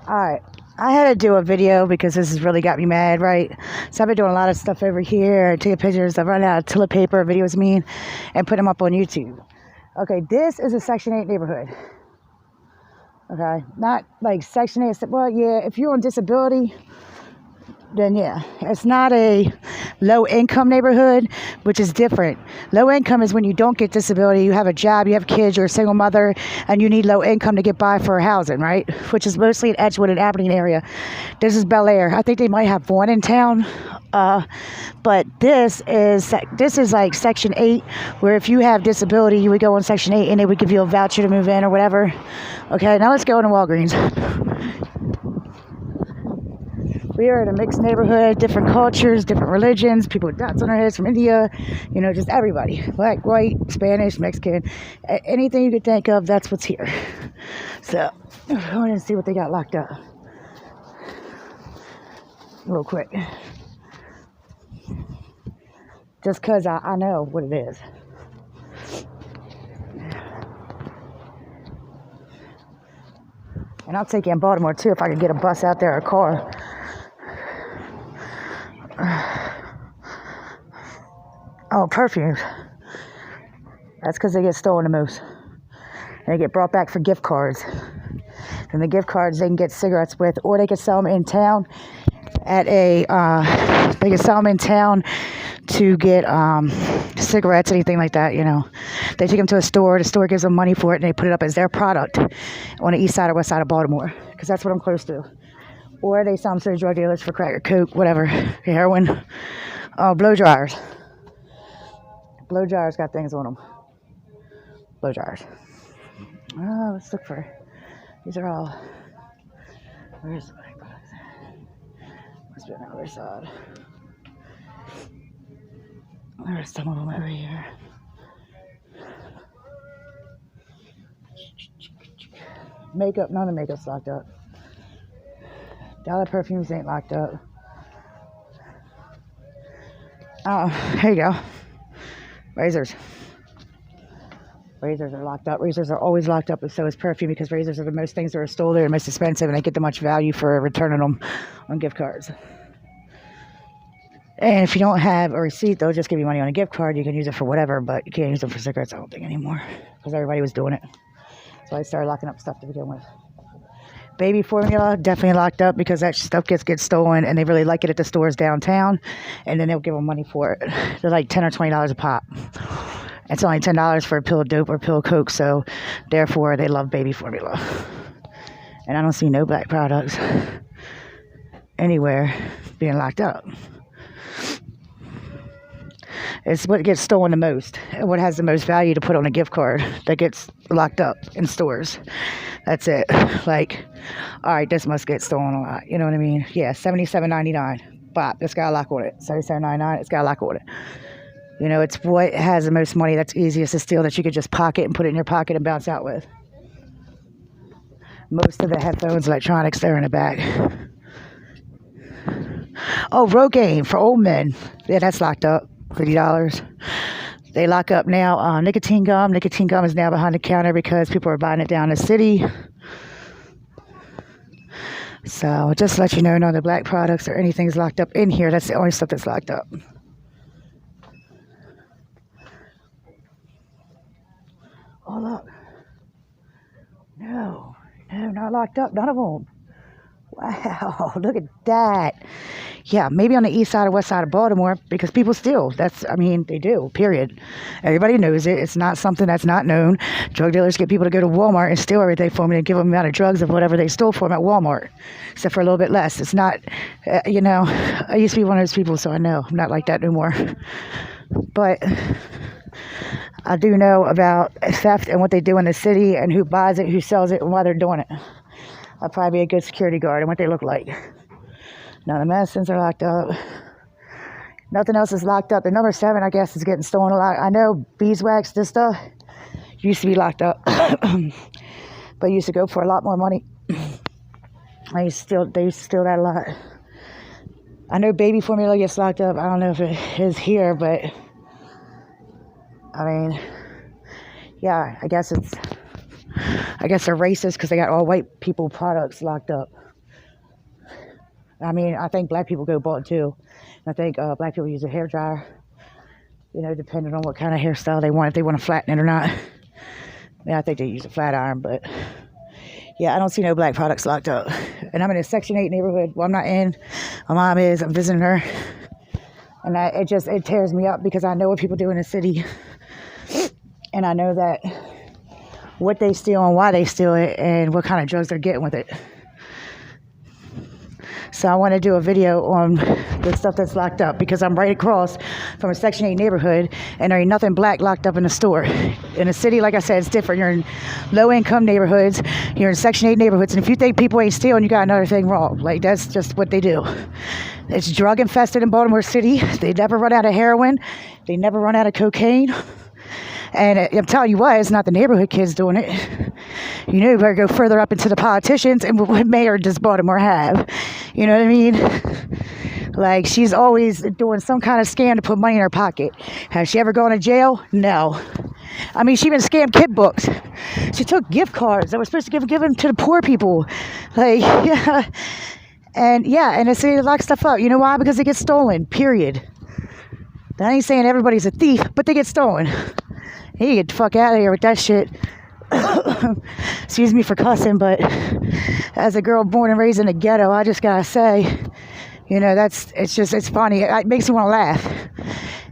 Alright, I had to do a video because this has really got me mad, right? So I've been doing a lot of stuff over here, taking pictures. I've run out of toilet paper, videos mean, and put them up on YouTube. Okay, this is a Section 8 neighborhood. Okay, not like Section 8, well, yeah, if you're on disability, then yeah, it's not a low income neighborhood, which is different. Low income is when you don't get disability, you have a job, you have kids, you're a single mother, and you need low income to get by for housing, right? Which is mostly in Edgewood and Aberdeen area. This is Bel Air. I think they might have one in town, but this is like Section 8, where if you have disability, you would go on Section 8 and they would give you a voucher to move in or whatever. Okay, now let's go into Walgreens. We are in a mixed neighborhood, different cultures, different religions, people with dots on their heads from India, you know, just everybody. Black, white, Spanish, Mexican, anything you could think of, that's what's here. So, I want to see what they got locked up. Real quick. Just because I know what it is. And I'll take you in Baltimore, too, if I could get a bus out there or a car. Oh, perfumes. That's because they get stolen the most. They get brought back for gift cards. And the gift cards they can get cigarettes with, or they can sell them in town at a, they can sell them in town to get cigarettes, anything like that, you know. They take them to a store, the store gives them money for it, and they put it up as their product on the east side or west side of Baltimore, because that's what I'm close to. Or they sell them to the drug dealers for crack or coke, whatever, heroin. Blow dryers. Blow dryers got things on them. Blow dryers. Oh, let's look for. These are all. Where's the black box? Must be on the other side. There's some of them over here. Makeup, none of the makeup's locked up. Dollar perfumes ain't locked up. Oh, here you go. Razors. Razors are locked up. Razors are always locked up, and so is perfume, because razors are the most things that are stolen. They're the most expensive, and they get the much value for returning them on gift cards. And if you don't have a receipt, they'll just give you money on a gift card. You can use it for whatever, but you can't use them for cigarettes, I don't think, anymore, because everybody was doing it. So I started locking up stuff to begin with. Baby formula, definitely locked up, because that stuff gets stolen, and they really like it at the stores downtown, and then they'll give them money for it. They're like $10 or $20 a pop. It's only $10 for a pill of dope or a pill of coke, so therefore they love baby formula. And I don't see no black products anywhere being locked up. It's what gets stolen the most, and what has the most value to put on a gift card that gets locked up in stores. That's it. Like, all right, this must get stolen a lot. You know what I mean? Yeah, $77.99. Bop, it's got a lock on it. $77.99, it's got a lock on it. You know, it's what has the most money that's easiest to steal, that you could just pocket and put it in your pocket and bounce out with. Most of the headphones, electronics, they're in the back. Oh, Rogaine for old men. Yeah, that's locked up. $50. They lock up now nicotine gum. Nicotine gum is now behind the counter because people are buying it down the city. So just to let you know, none of the black products or anything's locked up in here. That's the only stuff that's locked up. Oh, look. No, not locked up. None of them. Wow, look at that. Yeah, maybe on the east side or west side of Baltimore, because people steal. They do, period. Everybody knows it. It's not something that's not known. Drug dealers get people to go to Walmart and steal everything for them and give them the amount of drugs of whatever they stole from at Walmart, except for a little bit less. It's not, I used to be one of those people, so I know. I'm not like that anymore. But I do know about theft and what they do in the city and who buys it, who sells it, and why they're doing it. I'll probably be a good security guard and what they look like. Now the medicines are locked up. Nothing else is locked up. The number 7, I guess, is getting stolen a lot. I know beeswax, this stuff, used to be locked up. But used to go for a lot more money. They used to steal that a lot. I know baby formula gets locked up. I don't know if it is here, but I mean, yeah, I guess they're racist because they got all white people products locked up. I mean, I think black people go bald too. I think black people use a hair dryer, depending on what kind of hairstyle they want, if they want to flatten it or not. Yeah, I think they use a flat iron, but yeah, I don't see no black products locked up. And I'm in a Section 8 neighborhood. Well, I'm not in. My mom is. I'm visiting her. And it tears me up because I know what people do in the city. And I know that what they steal and why they steal it and what kind of drugs they're getting with it. So I want to do a video on the stuff that's locked up because I'm right across from a Section 8 neighborhood and there ain't nothing black locked up in the store. In a city, like I said, it's different. You're in low-income neighborhoods. You're in Section 8 neighborhoods. And if you think people ain't stealing, you got another thing wrong. Like, that's just what they do. It's drug-infested in Baltimore City. They never run out of heroin. They never run out of cocaine. And I'm telling you what, it's not the neighborhood kids doing it. You better go further up into the politicians and what mayor does Baltimore have? You know what I mean? Like, she's always doing some kind of scam to put money in her pocket. Has she ever gone to jail? No. I mean, she even scammed kid books. She took gift cards that were supposed to give them to the poor people. Like, yeah. And the city locks stuff up. You know why? Because it gets stolen, period. I ain't saying everybody's a thief, but they get stolen. You get the fuck out of here with that shit. Excuse me for cussing, but as a girl born and raised in the ghetto, I just gotta say, it's funny. It makes me want to laugh,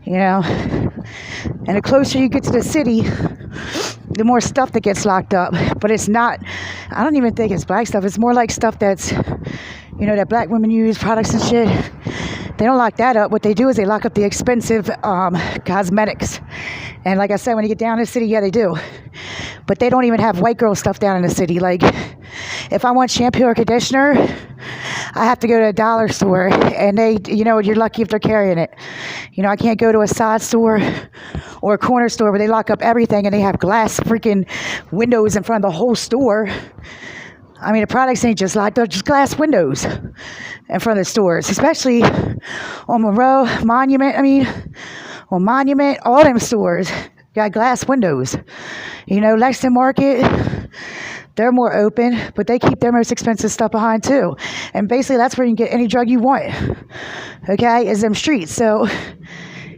And the closer you get to the city, the more stuff that gets locked up. But it's not, I don't even think it's black stuff. It's more like stuff that's, that black women use, products and shit. They don't lock that up. What they do is they lock up the expensive cosmetics. And like I said, when you get down to the city, yeah, they do. But they don't even have white girl stuff down in the city. Like, if I want shampoo or conditioner, I have to go to a dollar store. And you're lucky if they're carrying it. I can't go to a side store or a corner store where they lock up everything and they have glass freaking windows in front of the whole store. I mean, the products ain't just locked, they're just glass windows in front of the stores, especially on Monroe, Monument, all them stores got glass windows. Lexington Market, they're more open, but they keep their most expensive stuff behind too. And basically that's where you can get any drug you want, okay, is them streets. So,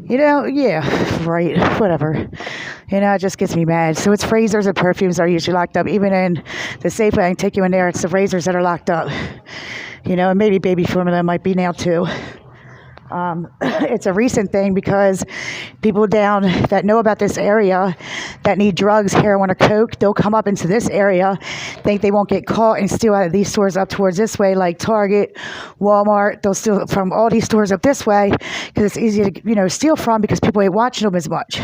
yeah, right, whatever. It just gets me mad. So it's razors and perfumes that are usually locked up. Even in the Safeway, I can take you in there, it's the razors that are locked up. And maybe baby formula might be now too. It's a recent thing because people down that know about this area that need drugs, heroin, or coke, they'll come up into this area, think they won't get caught and steal out of these stores up towards this way, like Target, Walmart. They'll steal from all these stores up this way because it's easy to, steal from because people ain't watching them as much.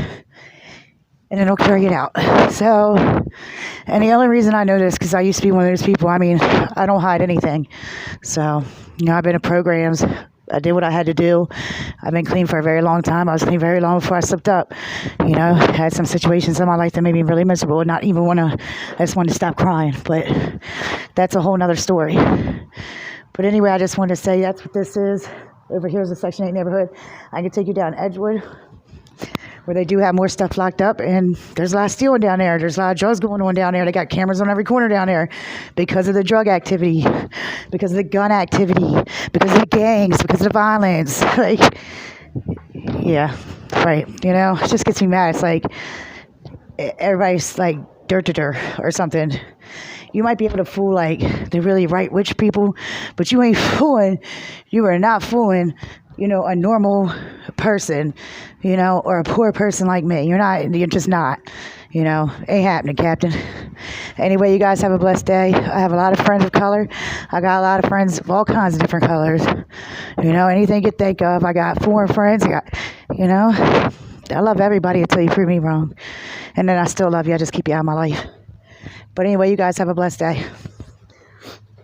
And then they'll carry it out. So, and the only reason I know this, because I used to be one of those people, I don't hide anything. So, I've been in programs. I did what I had to do. I've been clean for a very long time. I was clean very long before I slipped up. Had some situations in my life that made me really miserable and I just wanted to stop crying. But that's a whole nother story. But anyway, I just wanted to say that's what this is. Over here is a Section 8 neighborhood. I can take you down Edgewood, where they do have more stuff locked up, and there's a lot of stealing down there. There's a lot of drugs going on down there. They got cameras on every corner down there because of the drug activity, because of the gun activity, because of the gangs, because of the violence. Like, yeah, right. It just gets me mad. It's like everybody's like dirt or something. You might be able to fool like the really right rich people, but you are not fooling a normal person, or a poor person like me. You're just not, ain't happening, Captain. Anyway, you guys have a blessed day. I have a lot of friends of color. I got a lot of friends of all kinds of different colors. Anything you think of. I got foreign friends. I love everybody until you prove me wrong. And then I still love you. I just keep you out of my life. But anyway, you guys have a blessed day.